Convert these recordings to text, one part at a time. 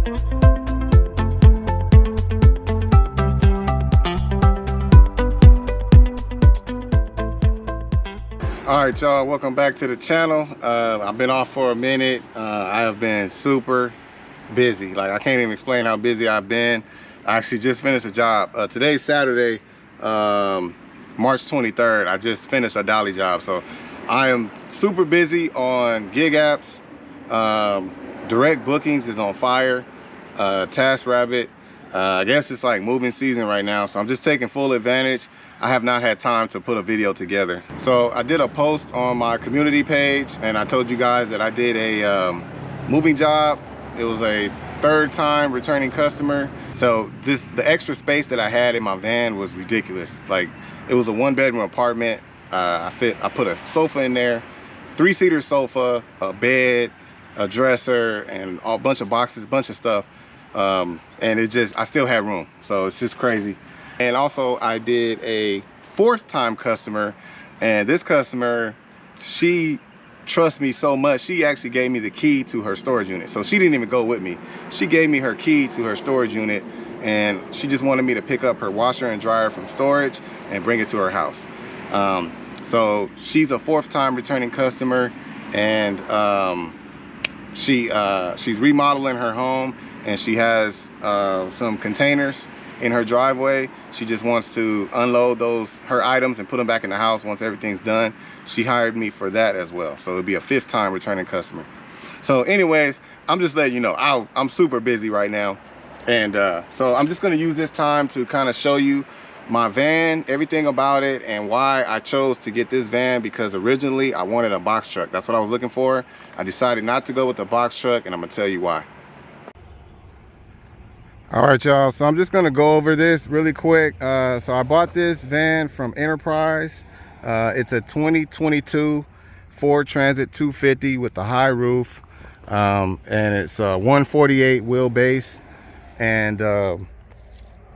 All right, y'all, welcome back to the channel. I've been off for a minute. I have been super busy. Like, I can't even explain how busy I've been. I actually just finished a job. Today's Saturday, March 23rd. I just finished a dolly job. So I am super busy on gig apps. Direct bookings is on fire. TaskRabbit. I guess it's like moving season right now, so I'm just taking full advantage. I have not had time to put a video together. So I did a post on my community page, and I told you guys that I did a moving job. It was a third time returning customer. So the extra space that I had in my van was ridiculous. Like, it was a 1-bedroom apartment. I put a sofa in there, 3-seater sofa, a bed, a dresser, and a bunch of boxes, a bunch of stuff. And I still had room. So it's just crazy. And also I did a 4th time customer, and this customer, she trusts me so much, she actually gave me the key to her storage unit. So she didn't even go with me. She gave me her key to her storage unit, and she just wanted me to pick up her washer and dryer from storage and bring it to her house. So she's a 4th time returning customer, and she's remodeling her home, and she has some containers in her driveway. She just wants to unload her items and put them back in the house once everything's done. She hired me for that as well. So it'll be a 5th time returning customer. So anyways, I'm just letting you know, I'm super busy right now. And so I'm just gonna use this time to kind of show you my van, everything about it, and why I chose to get this van, because originally I wanted a box truck. That's what I was looking for. I decided not to go with the box truck, and I'm gonna tell you why. All right, y'all, so I'm just gonna go over this really quick. So I bought this van from Enterprise. It's a 2022 Ford Transit 250 with the high roof, and it's a 148 wheelbase. And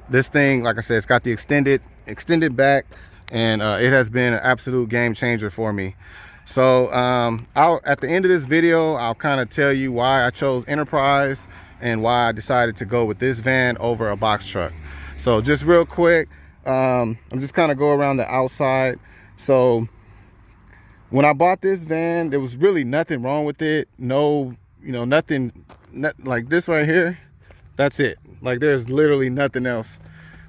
this thing, like I said, it's got the extended back, and it has been an absolute game changer for me. So at the end of this video, I'll kind of tell you why I chose Enterprise and why I decided to go with this van over a box truck. So just real quick, I'm just kind of go around the outside. So when I bought this van, there was really nothing wrong with it. No, nothing like this right here. That's it. Like, there's literally nothing else.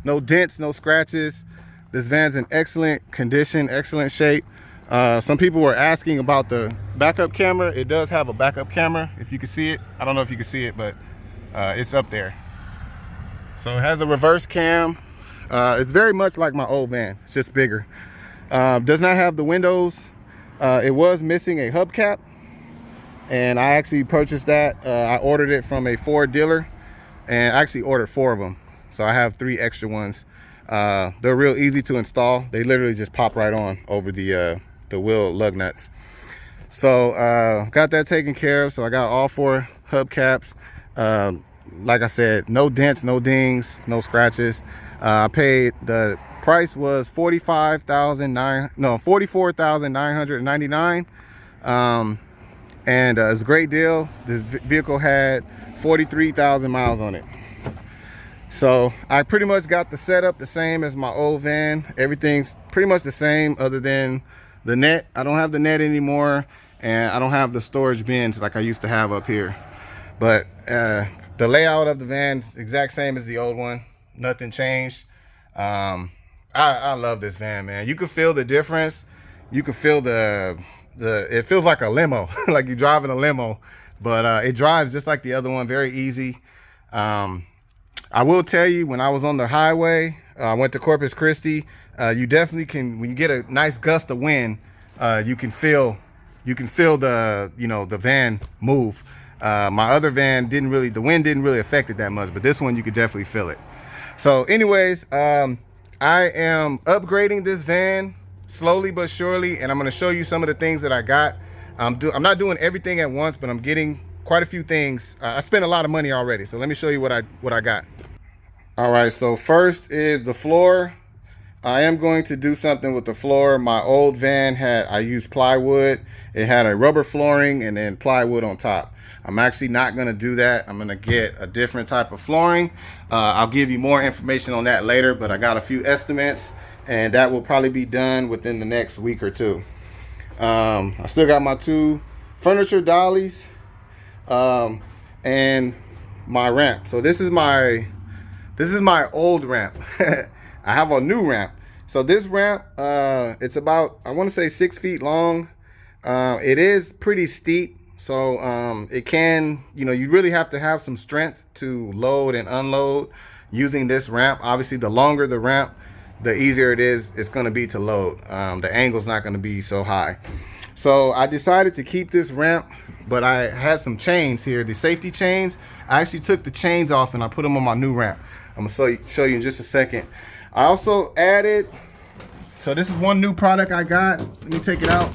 No dents, no scratches. This van's in excellent condition, excellent shape. Some people were asking about the backup camera. It does have a backup camera, if you can see it. I don't know if you can see it, but it's up there. So it has a reverse cam. It's very much like my old van. It's just bigger. Does not have the windows. It was missing a hubcap, and I actually purchased that. I ordered it from a Ford dealer, and I actually ordered 4 of them. So I have 3 extra ones. They're real easy to install. They literally just pop right on over the wheel lug nuts. So got that taken care of. So I got all 4 hubcaps. Like I said, no dents, no dings, no scratches. I paid, the price was $44,999. And it was a great deal. This vehicle had 43,000 miles on it. So I pretty much got the setup the same as my old van. Everything's pretty much the same other than the net. I don't have the net anymore, and I don't have the storage bins like I used to have up here. But the layout of the van's exact same as the old one. Nothing changed. I love this van, man. You can feel the difference. You can feel it feels like a limo, like you're driving a limo, but it drives just like the other one, very easy. I will tell you, when I was on the highway, I went to Corpus Christi. You definitely can, when you get a nice gust of wind, you can feel the van move. My other van the wind didn't really affect it that much, but this one you could definitely feel it. So anyways, I am upgrading this van slowly but surely, and I'm going to show you some of the things that I got. I'm not doing everything at once, but I'm getting quite a few things. I spent a lot of money already, so let me show you what I got. All right, so first is the floor. I am going to do something with the floor. My old van I used plywood. It had a rubber flooring and then plywood on top. I'm actually not gonna do that. I'm gonna get a different type of flooring. I'll give you more information on that later, but I got a few estimates, and that will probably be done within the next week or two. I still got my 2 furniture dollies and my ramp. So this is my old ramp. I have a new ramp. So this ramp, it's about, I want to say 6 feet long. It is pretty steep. So it can, you really have to have some strength to load and unload using this ramp. Obviously, the longer the ramp, the easier it's going to be to load. The angle's not going to be so high. So I decided to keep this ramp, but I had some chains here, the safety chains. I actually took the chains off and I put them on my new ramp. I'm gonna show you in just a second. I also added, so this is one new product I got. Let me take it out.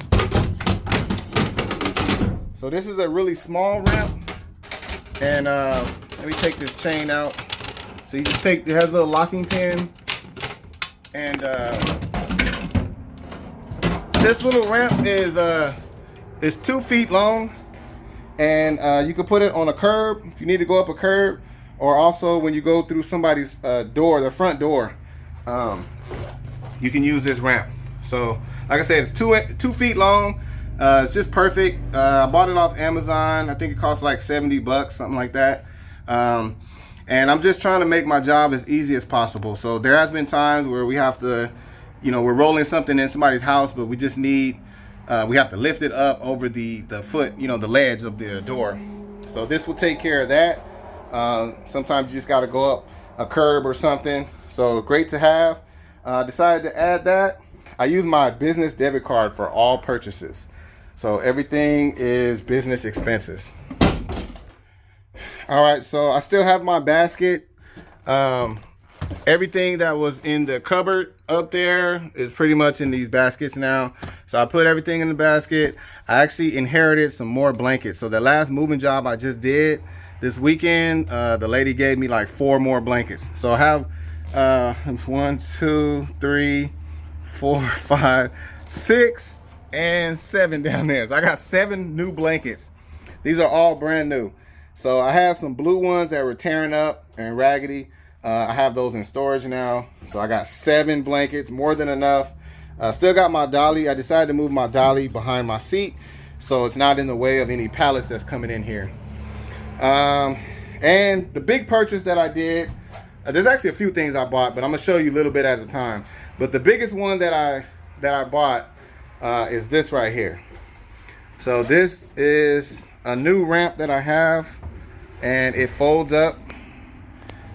So this is a really small ramp, and let me take this chain out. So you just take, it has a little locking pin, and this little ramp is 2 feet long, and you can put it on a curb if you need to go up a curb, or also when you go through somebody's door, their front door, you can use this ramp. So like I said, it's 2 feet long. It's just perfect. I bought it off Amazon. I think it costs like $70, something like that. And I'm just trying to make my job as easy as possible. So there has been times where we have to, we're rolling something in somebody's house, but we just need, we have to lift it up over the foot, the ledge of the door. So this will take care of that. Sometimes you just got to go up a curb or something. So great to have. Decided to add that. I use my business debit card for all purchases. So everything is business expenses. All right, so I still have my basket. Everything that was in the cupboard up there is pretty much in these baskets now. So I put everything in the basket. I actually inherited some more blankets. So the last moving job I just did this weekend, the lady gave me like 4 more blankets. So I have 1, 2, 3, 4, 5, 6, and 7 down there. So I got 7 new blankets. These are all brand new. So I had some blue ones that were tearing up and raggedy. I have those in storage now. So I got 7 blankets, more than enough. Still got my dolly. I decided to move my dolly behind my seat so it's not in the way of any pallets that's coming in here. And the big purchase that I did, there's actually a few things I bought, but I'm gonna show you a little bit at a time. But the biggest one that I bought is this right here. So this is a new ramp that I have, and it folds up.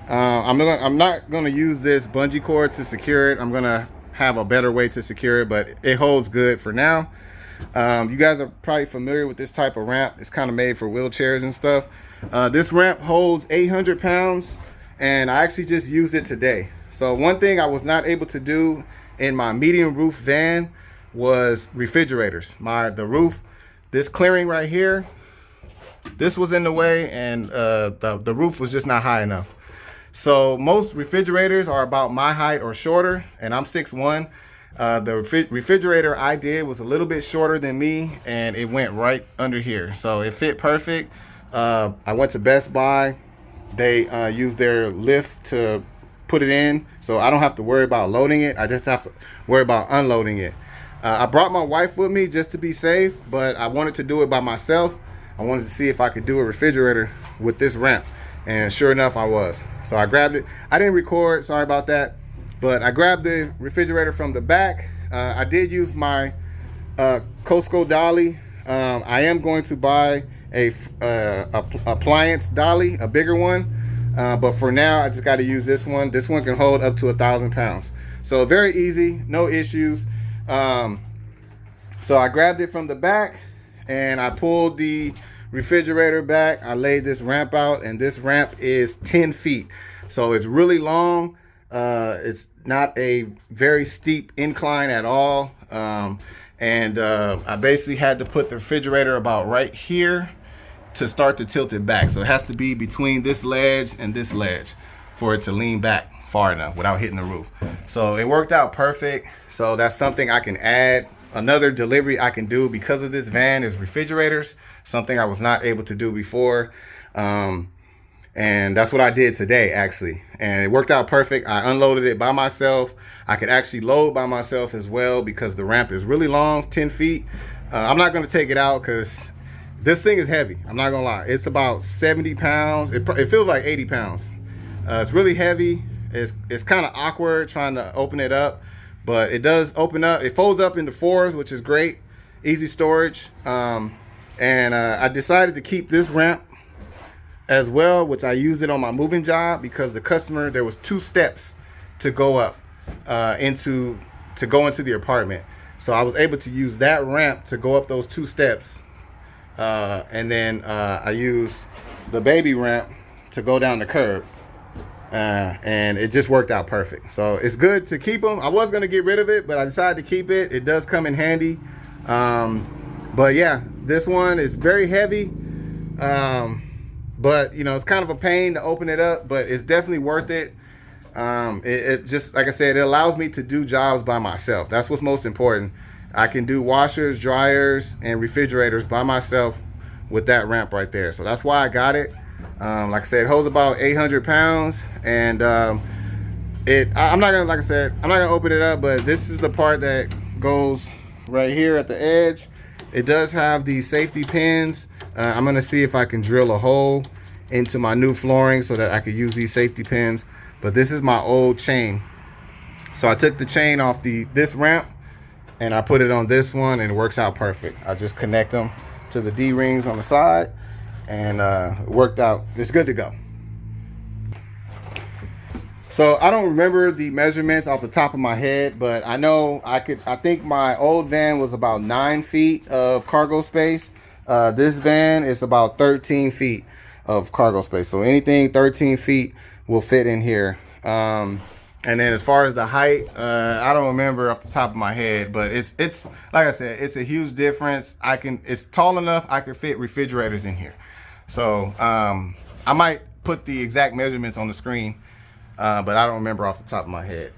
I'm not gonna use this bungee cord to secure it. I'm gonna have a better way to secure it, but it holds good for now. You guys are probably familiar with this type of ramp. It's kind of made for wheelchairs and stuff. This ramp holds 800 pounds, and I actually just used it today. So one thing I was not able to do in my medium roof van was refrigerators. The roof, this clearing right here, this was in the way, and the roof was just not high enough. So most refrigerators are about my height or shorter, and I'm 6'1". The refrigerator I did was a little bit shorter than me, and it went right under here. So it fit perfect. I went to Best Buy. They used their lift to put it in, so I don't have to worry about loading it. I just have to worry about unloading it. I brought my wife with me just to be safe, but I wanted to do it by myself. I wanted to see if I could do a refrigerator with this ramp, and sure enough, I was. So I grabbed it. I didn't record, sorry about that, but I grabbed the refrigerator from the back. I did use my Costco dolly. I am going to buy a appliance dolly, a bigger one, but for now I just got to use this one. This one can hold up to 1,000 pounds, so very easy, no issues. So I grabbed it from the back and I pulled the refrigerator back. I laid this ramp out, and this ramp is 10 feet, so it's really long. It's not a very steep incline at all, and I basically had to put the refrigerator about right here to start to tilt it back. So it has to be between this ledge and this ledge for it to lean back far enough without hitting the roof. So it worked out perfect. So that's something I can add. Another delivery I can do because of this van is refrigerators. something I was not able to do before. And that's what I did today, actually. And it worked out perfect. I unloaded it by myself. I could actually load by myself as well because the ramp is really long, 10 feet. I'm not going to take it out because this thing is heavy. I'm not going to lie. It's about 70 pounds. It feels like 80 pounds. It's really heavy. It's kind of awkward trying to open it up, but it does open up. It folds up into fours, which is great. Easy storage. And I decided to keep this ramp as well, which I used it on my moving job because the customer, there was 2 steps to go up into the apartment. So I was able to use that ramp to go up those 2 steps. And then I used the baby ramp to go down the curb. And it just worked out perfect. So it's good to keep them. I was going to get rid of it, but I decided to keep it. It does come in handy. But yeah, this one is very heavy. But you know, it's kind of a pain to open it up, but it's definitely worth it. It just, like I said, it allows me to do jobs by myself. That's what's most important. I can do washers, dryers, and refrigerators by myself with that ramp right there. So that's why I got it. Like I said, it holds about 800 pounds, and I'm not gonna, like I said, I'm not gonna open it up, but this is the part that goes right here at the edge. It does have these safety pins. I'm gonna see if I can drill a hole into my new flooring so that I could use these safety pins. But this is my old chain. So I took the chain off this ramp and I put it on this one, and it works out perfect. I just connect them to the D-rings on the side, and it worked out. It's good to go. So I don't remember the measurements off the top of my head, but I know I think my old van was about 9 feet of cargo space. This van is about 13 feet of cargo space. So anything 13 feet will fit in here. And then as far as the height, I don't remember off the top of my head, but it's like I said, it's a huge difference. It's tall enough I can fit refrigerators in here. So I might put the exact measurements on the screen, but I don't remember off the top of my head.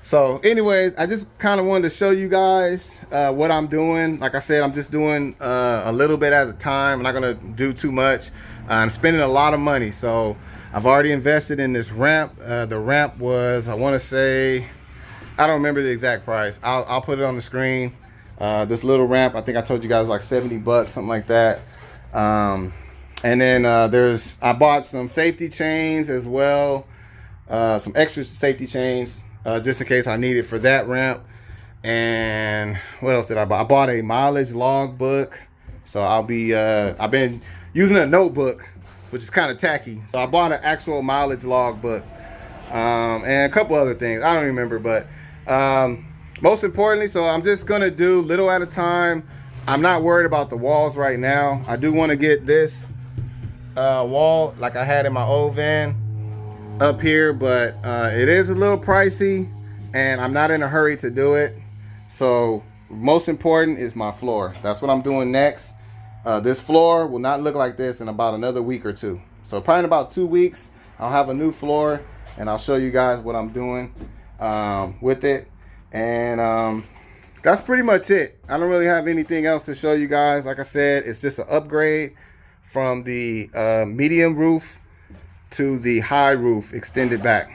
So anyways, I just kind of wanted to show you guys what I'm doing. Like I said, I'm just doing a little bit at a time. I'm not gonna do too much. I'm spending a lot of money, so I've already invested in this ramp. The ramp was, I want to say, I don't remember the exact price. I'll put it on the screen. This little ramp, I think I told you guys, like 70 bucks, something like that. And then I bought some safety chains as well, some extra safety chains just in case I need it for that ramp. And what else did I buy? I bought a mileage log book. So I've been using a notebook, which is kind of tacky. So I bought an actual mileage log book, and a couple other things. I don't remember, but most importantly, so I'm just gonna do little at a time. I'm not worried about the walls right now. I do want to get this wall like I had in my old van up here, but it is a little pricey, and I'm not in a hurry to do it. So most important is my floor. That's what I'm doing next. This floor will not look like this in about another week or 2. So probably in about 2 weeks, I'll have a new floor, and I'll show you guys what I'm doing with it. And that's pretty much it. I don't really have anything else to show you guys. Like I said, it's just an upgrade from the medium roof to the high roof extended back.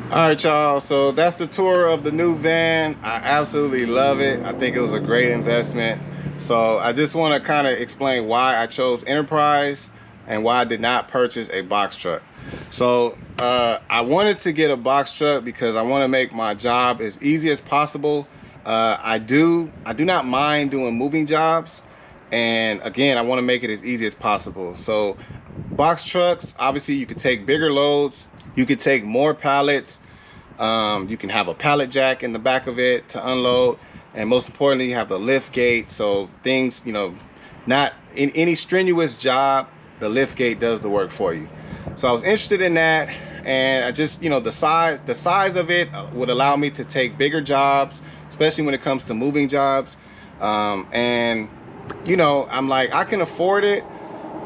All right, y'all, so that's the tour of the new van. I absolutely love it. I think it was a great investment. So I just want to kind of explain why I chose Enterprise and why I did not purchase a box truck. So I wanted to get a box truck because I want to make my job as easy as possible. I do not mind doing moving jobs, and again, I want to make it as easy as possible. So box trucks, obviously you could take bigger loads, you could take more pallets, you can have a pallet jack in the back of it to unload, and most importantly, you have the lift gate. So things, not in any strenuous job, the lift gate does the work for you. So I was interested in that, and I just, the size of it would allow me to take bigger jobs, especially when it comes to moving jobs. And I'm like, I can afford it,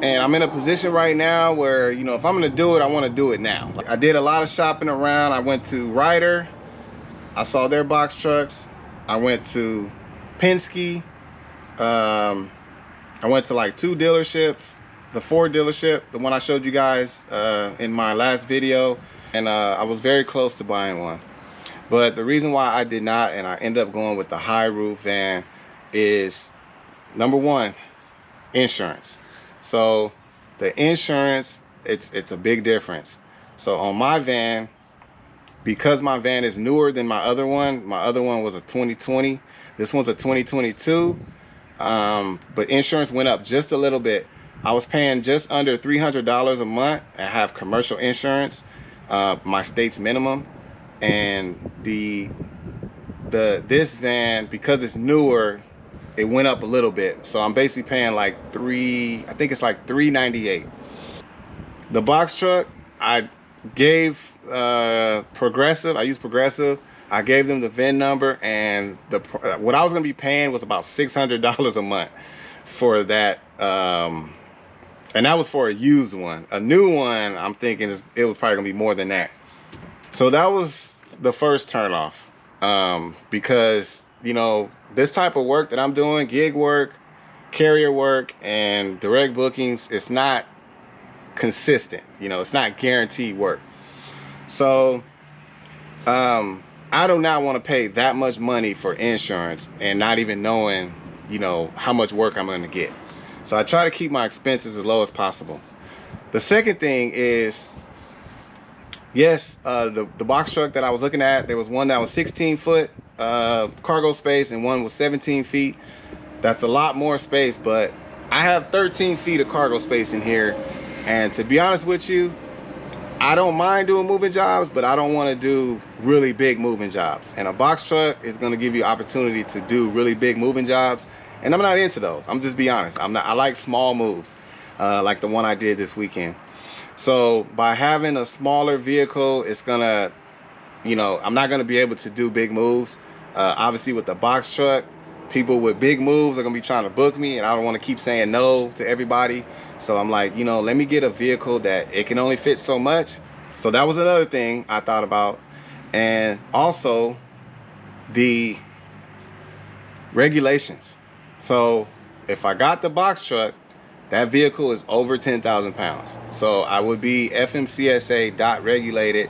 and I'm in a position right now where, if I'm gonna do it, I want to do it now. I did a lot of shopping around. I went to Ryder, I saw their box trucks. I went to Penske, I went to like 2 dealerships, the Ford dealership, the one I showed you guys in my last video, and I was very close to buying one. But the reason why I did not, and I ended up going with the high roof van, is number one, insurance. So the insurance, it's a big difference. So on my van, because my van is newer than my other one was a 2020, this one's a 2022, but insurance went up just a little bit. I was paying just under $300 a month. I have commercial insurance, my state's minimum, and this van, because it's newer, it went up a little bit. So I'm basically paying like I think it's like $398. The box truck, I gave Progressive. I used Progressive. I gave them the VIN number, and what I was gonna be paying was about $600 a month for that. And that was for a used one. A new one, I'm thinking it was probably gonna be more than that. So that was the first turnoff, because you know, this type of work that I'm doing, gig work, carrier work, and direct bookings, it's not consistent. You know, it's not guaranteed work. So I do not want to pay that much money for insurance and not even knowing, you know, how much work I'm going to get. So I try to keep my expenses as low as possible. The second thing is, yes, the box truck that I was looking at, there was one that was 16-foot cargo space and one was 17 feet. That's a lot more space, but I have 13 feet of cargo space in here. And to be honest with you, I don't mind doing moving jobs, but I don't want to do really big moving jobs. And a box truck is going to give you opportunity to do really big moving jobs. And I'm not into those. I'm just be honest. I like small moves, like the one I did this weekend. So by having a smaller vehicle, it's gonna, you know, I'm not gonna be able to do big moves. Obviously with the box truck, people with big moves are gonna be trying to book me, and I don't want to keep saying no to everybody. So I'm like, you know, let me get a vehicle that it can only fit so much. So that was another thing I thought about. And also the regulations. So if I got the box truck, that vehicle is over 10,000 pounds. So I would be FMCSA dot regulated.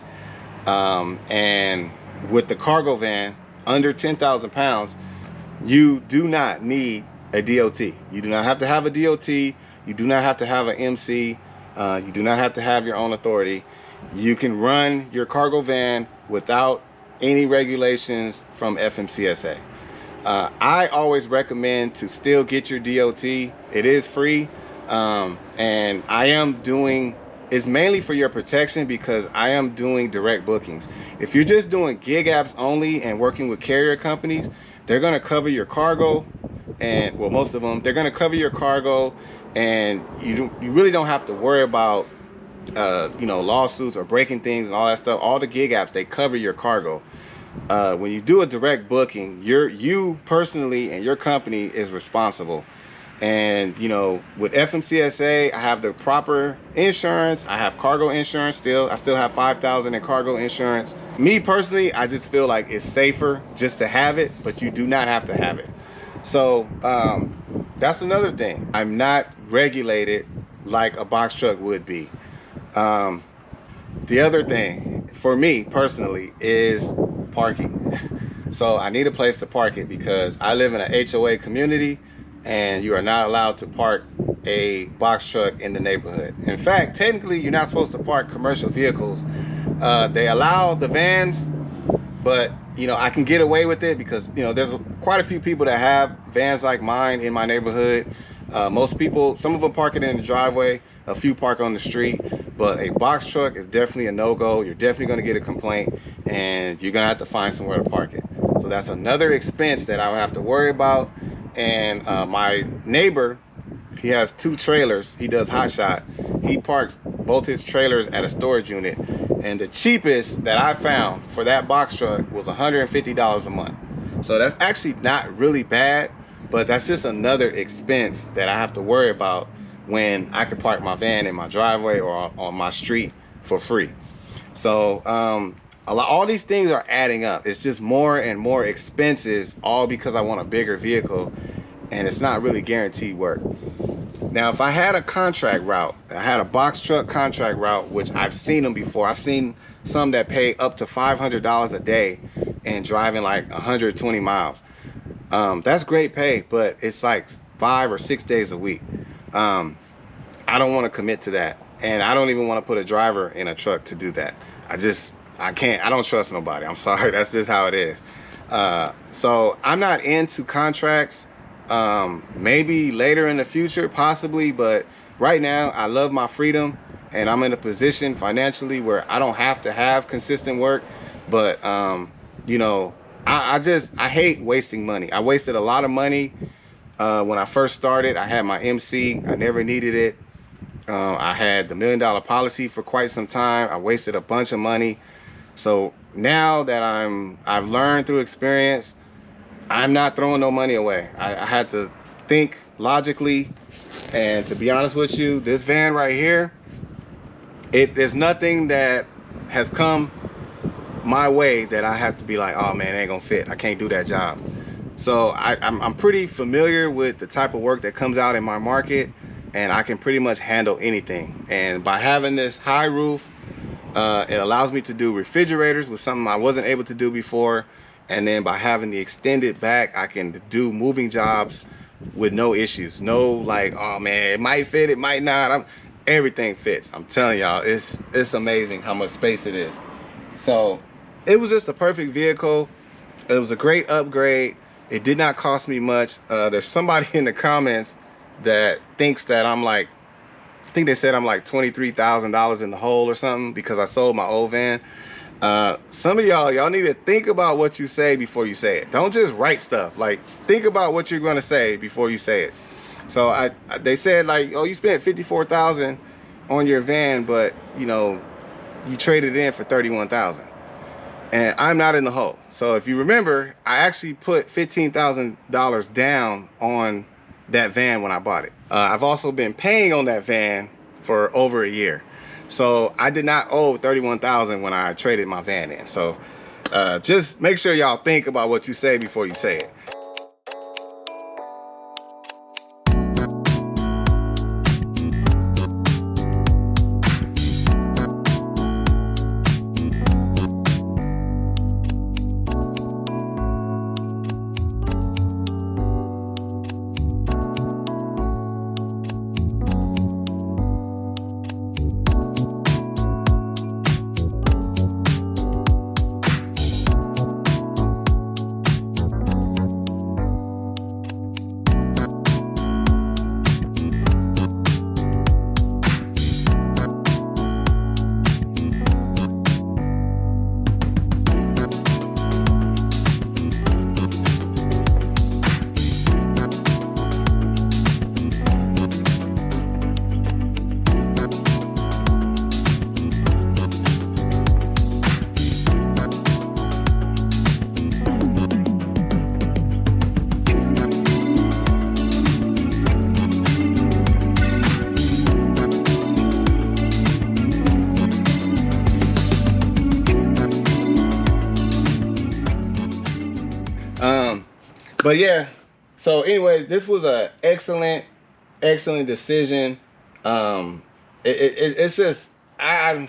And with the cargo van under 10,000 pounds, you do not need a DOT. You do not have to have a DOT. You do not have to have an MC. You do not have to have your own authority. You can run your cargo van without any regulations from FMCSA. I always recommend to still get your DOT. It is free. And I am doing, it's mainly for your protection because I am doing direct bookings. If you're just doing gig apps only and working with carrier companies, they're going to cover your cargo, and well, most of them, they're going to cover your cargo, and you really don't have to worry about you know, lawsuits or breaking things and all that stuff. All the gig apps, they cover your cargo. When you do a direct booking, you personally and your company is responsible. And you know, with FMCSA, I have the proper insurance. I have cargo insurance still. I still have $5,000 in cargo insurance. Me personally, I just feel like it's safer just to have it, but you do not have to have it. So that's another thing. I'm not regulated like a box truck would be. The other thing for me personally is parking. So I need a place to park it because I live in an HOA community, and you are not allowed to park a box truck in the neighborhood. In fact, technically, you're not supposed to park commercial vehicles. They allow the vans, but you know, I can get away with it because, you know, there's quite a few people that have vans like mine in my neighborhood. Most people, some of them park it in the driveway, a few park on the street, but a box truck is definitely a no-go. You're definitely going to get a complaint, and you're going to have to find somewhere to park it. So that's another expense that I would have to worry about. And my neighbor, he has 2 trailers. He does hot shot. He parks both his trailers at a storage unit, and the cheapest that I found for that box truck was $150 a month. So that's actually not really bad, but that's just another expense that I have to worry about when I could park my van in my driveway or on my street for free. So all these things are adding up. It's just more and more expenses, all because I want a bigger vehicle, and it's not really guaranteed work. Now, if I had a contract route, I had a box truck contract route, which I've seen them before. I've seen some that pay up to $500 a day and driving like 120 miles. That's great pay, but it's like 5 or 6 days a week. I don't want to commit to that. And I don't even want to put a driver in a truck to do that. I can't. I don't trust nobody. I'm sorry. That's just how it is. So I'm not into contracts. Maybe later in the future, possibly, but right now I love my freedom, and I'm in a position financially where I don't have to have consistent work. But you know, I hate wasting money. I wasted a lot of money when I first started. I had my MC. I never needed it. I had the $1 million policy for quite some time. I wasted a bunch of money. So now that I've learned through experience, I'm not throwing no money away. I had to think logically, and to be honest with you, this van right here, there's nothing that has come my way that I have to be like, oh man, it ain't gonna fit. I can't do that job. So I'm pretty familiar with the type of work that comes out in my market, and I can pretty much handle anything. And by having this high roof, it allows me to do refrigerators, with something I wasn't able to do before. And then by having the extended back, I can do moving jobs with no issues. No like, oh man, it might fit, it might not. Everything fits. I'm telling y'all, it's amazing how much space it is. So it was just a perfect vehicle. It was a great upgrade. It did not cost me much. There's somebody in the comments that thinks that I'm like, I think they said I'm like $23,000 in the hole or something because I sold my old van. Some of y'all need to think about what you say before you say it. Don't just write stuff. Like, think about what you're going to say before you say it. So they said like, oh, you spent $54,000 on your van, but you know, you traded it in for $31,000. And I'm not in the hole. So if you remember, I actually put $15,000 down on that van when I bought it. I've also been paying on that van for over a year. So I did not owe $31,000 when I traded my van in. So just make sure y'all think about what you say before you say it. But yeah, so anyways, this was a excellent decision. It's just, I'm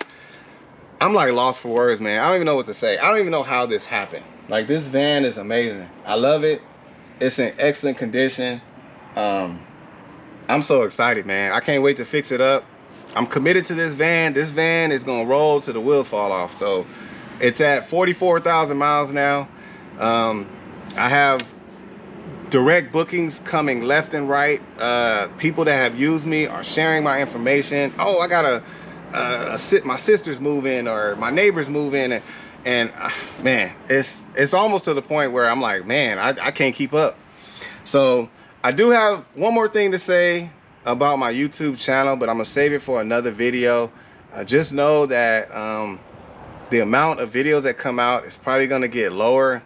like lost for words, man. I don't even know what to say. I don't even know how this happened. Like, this van is amazing. I love it. It's in excellent condition. I'm so excited, man. I can't wait to fix it up. I'm committed to this van. This van is gonna roll till the wheels fall off. So it's at 44,000 miles now. I have direct bookings coming left and right. People that have used me are sharing my information. Oh, I got my sister's moving, or my neighbor's moving, and man, it's almost to the point where I'm like, man, I can't keep up. So I do have one more thing to say about my YouTube channel, but I'm gonna save it for another video. Just know that the amount of videos that come out is probably gonna get lower,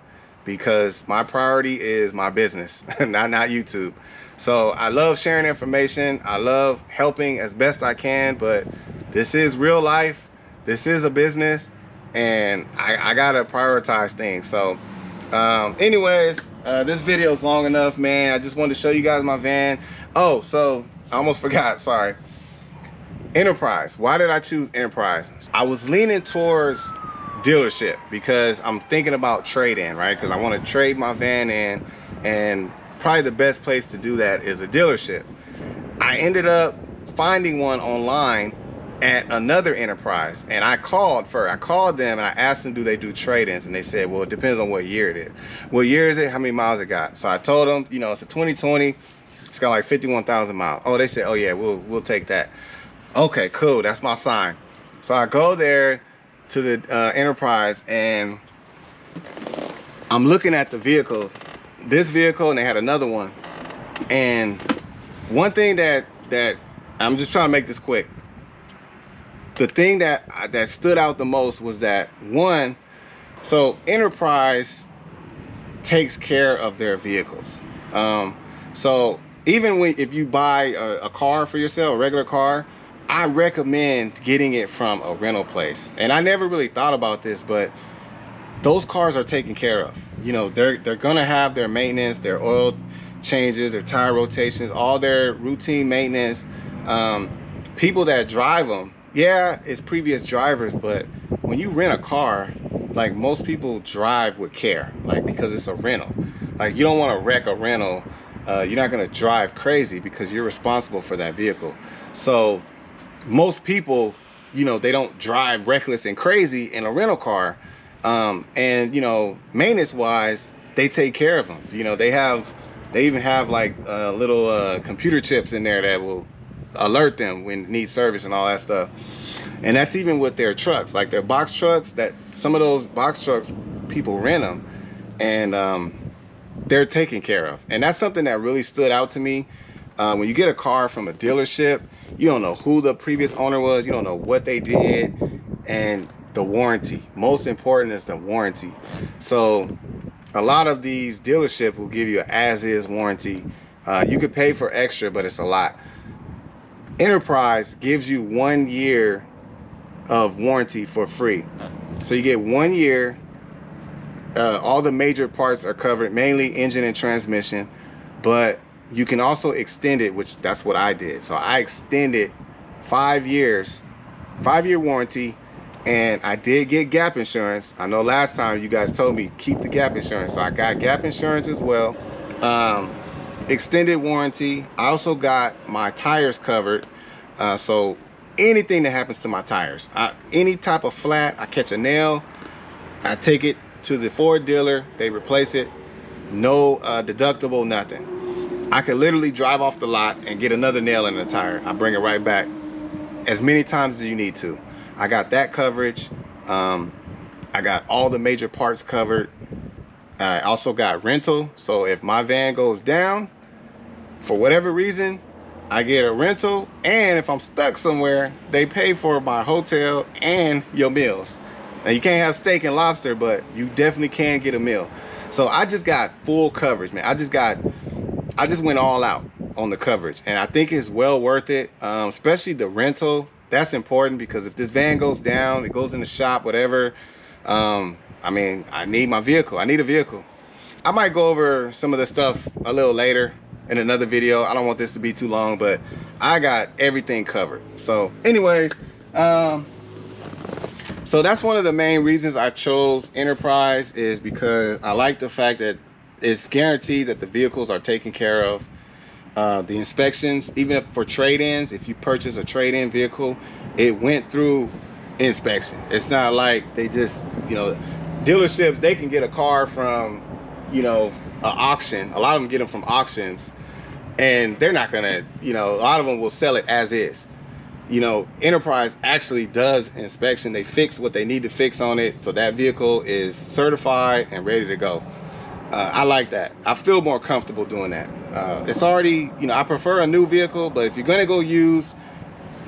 because my priority is my business, not YouTube. So I love sharing information. I love helping as best I can, but this is real life. This is a business, and I gotta prioritize things. So anyways, this video is long enough, man. I just wanted to show you guys my van. Oh, so I almost forgot, sorry. Enterprise. Why did I choose Enterprise? I was leaning towards dealership because I'm thinking about trade-in, right? Because I want to trade my van in, and probably the best place to do that is a dealership. I ended up finding one online at another Enterprise, and I called them and I asked them, do they do trade-ins? And they said, well, it depends on what year it is. What year is it? How many miles it got? So I told them, you know, it's a 2020. It's got like 51,000 miles. Oh, they said, oh yeah, we'll take that. Okay, cool. That's my sign. So I go there to the Enterprise, and I'm looking at the vehicle, this vehicle, and they had another one. And one thing that I'm just trying to make this quick. The thing that stood out the most was that, one, so Enterprise takes care of their vehicles. So even if you buy a car for yourself, a regular car, I recommend getting it from a rental place. And I never really thought about this, but those cars are taken care of. You know, they're gonna have their maintenance, their oil changes, their tire rotations, all their routine maintenance. People that drive them, yeah, it's previous drivers, but when you rent a car, like, most people drive with care, like, because it's a rental. Like, you don't want to wreck a rental. You're not going to drive crazy because you're responsible for that vehicle. So most people, you know, they don't drive reckless and crazy in a rental car. And, you know, maintenance wise, they take care of them. You know, they even have like little computer chips in there that will alert them when it needs service and all that stuff. And that's even with their trucks, like their box trucks. That some of those box trucks, people rent them, and they're taken care of. And that's something that really stood out to me. When you get a car from a dealership, you don't know who the previous owner was, you don't know what they did, and the warranty. Most important is the warranty. So a lot of these dealerships will give you an as-is warranty. You could pay for extra, but it's a lot. Enterprise gives you 1 year of warranty for free. So you get 1 year. All the major parts are covered, mainly engine and transmission, but you can also extend it, which that's what I did. So I extended 5 years, 5-year warranty, and I did get gap insurance. I know last time you guys told me keep the gap insurance, so I got gap insurance as well. Extended warranty. I also got my tires covered. So anything that happens to my tires, any type of flat, I catch a nail, I take it to the Ford dealer, they replace it, no deductible, nothing. I could literally drive off the lot and get another nail in the tire. I bring it right back as many times as you need to. I got that coverage. I got all the major parts covered. I also got rental, so if my van goes down for whatever reason, I get a rental, and if I'm stuck somewhere, they pay for my hotel and your meals. Now, you can't have steak and lobster, but you definitely can get a meal. So I just got full coverage, man. I just went all out on the coverage, and I think it's well worth it. Especially the rental. That's important, because if this van goes down, it goes in the shop, whatever. I mean, I need my vehicle. I need a vehicle. I might go over some of the stuff a little later in another video. I don't want this to be too long, but I got everything covered. So anyways, so that's one of the main reasons I chose Enterprise, is because I like the fact that it's guaranteed that the vehicles are taken care of. The inspections, even if for trade-ins, if you purchase a trade-in vehicle, it went through inspection. It's not like they just, you know, dealerships, they can get a car from, you know, an auction. A lot of them get them from auctions, and they're not gonna, you know, a lot of them will sell it as is. You know, Enterprise actually does inspection. They fix what they need to fix on it, so that vehicle is certified and ready to go. I like that. I feel more comfortable doing that. It's already, you know, I prefer a new vehicle, but if you're gonna go use,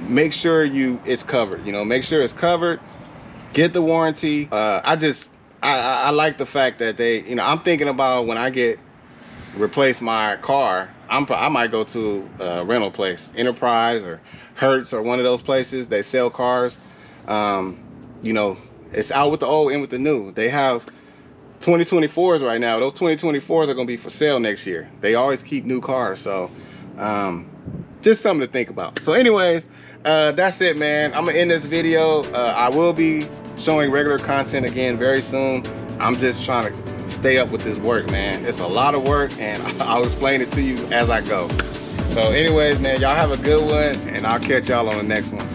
make sure it's covered. You know, make sure it's covered. Get the warranty. I like the fact that they, you know, I'm thinking about when I replace my car, I might go to a rental place, Enterprise or Hertz or one of those places. They sell cars. You know, it's out with the old, in with the new. They have 2024s right now. Those 2024s are going to be for sale next year. They always keep new cars. So just something to think about. So anyways, that's it, man. I'm gonna end this video. I will be showing regular content again very soon. I'm just trying to stay up with this work, man. It's a lot of work, and I'll explain it to you as I go. So anyways, man, y'all have a good one, and I'll catch y'all on the next one.